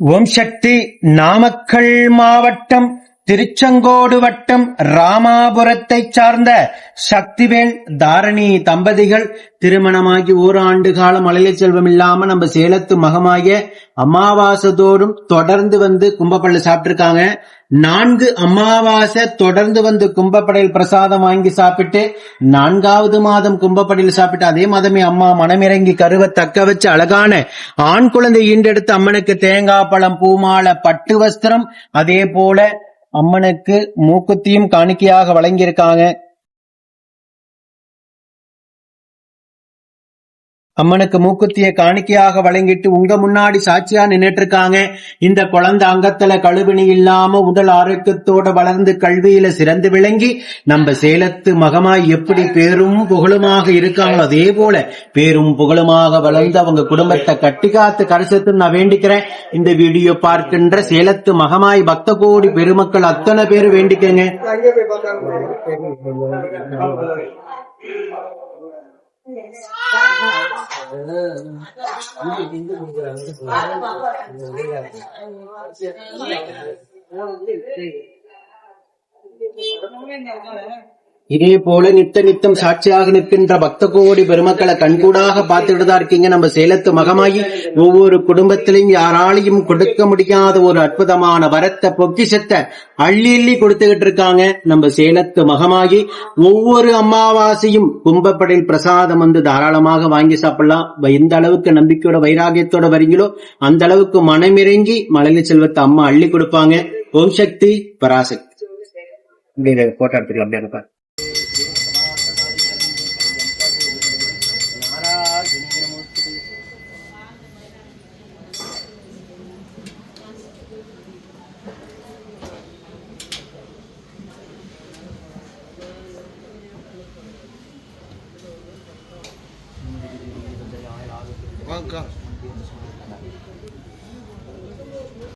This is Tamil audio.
ஓம் சக்தி. நாமக்கல் மாவட்டம் திருச்செங்கோடு வட்டம் ராமாபுரத்தைச் சார்ந்த சக்திவேல் தாரணி தம்பதிகள் திருமணமாகி ஓராண்டு காலம் மழலை செல்வம் இல்லாம நம்ம சேலத்து மகமாய அமாவாசைதோறும் தொடர்ந்து வந்து கும்பப்படையில் சாப்பிட்டு 4 அமாவாசை தொடர்ந்து வந்து கும்பப்படையில் பிரசாதம் வாங்கி சாப்பிட்டு 4வது மாதம் கும்பப்படையில் சாப்பிட்டு அதே மாதமே அம்மா மனமிறங்கி கருவை தக்க வச்சு அழகான ஆண் குழந்தை ஈண்டெடுத்து அம்மனுக்கு தேங்காய் பழம் பூமாலை பட்டு வஸ்திரம் அதே போல அம்மனுக்கு மூக்குத்தியும் காணிக்கையாக வழங்கியிருக்காங்க. அம்மனுக்கு மூக்குத்திய காணிக்கையாக வழங்கிட்டு உங்க முன்னாடி சாட்சியா நின்னுட்டு இருக்காங்க. இந்த குழந்தை அங்கத்துல கழுவினி இல்லாம உடல் ஆரோக்கியத்தோட வளர்ந்து கல்வியில சிறந்து விளங்கி நம்ம சேலத்து மகமாய் எப்படி பேரும் புகழுமாக இருக்காங்களோ அதே போல பேரும் புகழுமாக வளர்ந்து அவங்க குடும்பத்தை கட்டி காத்து கரைசத்து நான் வேண்டிக்கிறேன். இந்த வீடியோ பார்க்கின்ற சேலத்து மகமாய் பக்த கோடி பெருமக்கள் அத்தனை பேர் வேண்டிக்கங்க. இதே போல நித்தம் சாட்சியாக நிற்கின்ற பக்த கோடி பெருமக்களை கண்கூடாக பார்த்துட்டு தான் இருக்கீங்க. நம்ம சேலத்து மகமாயி ஒவ்வொரு குடும்பத்திலையும் யாராலையும் கொடுக்க முடியாத ஒரு அற்புதமான வரத்தை பொக்கிஷத்தை அள்ளி கொடுத்துக்கிட்டு இருக்காங்க. நம்ம சேலத்து மகமாயி ஒவ்வொரு அமாவாசையும் கும்பப்படையில் பிரசாதம் வந்து தாராளமாக வாங்கி சாப்பிடலாம். எந்த அளவுக்கு நம்பிக்கையோட வைராகியத்தோட வரீங்களோ அந்த அளவுக்கு மனமிறங்கி மழலை செல்வத்தை அம்மா அள்ளி கொடுப்பாங்க. ஓம் சக்தி பராசக்தி. போட்டோ எடுத்துக்கலாம் அப்படியே. Welcome.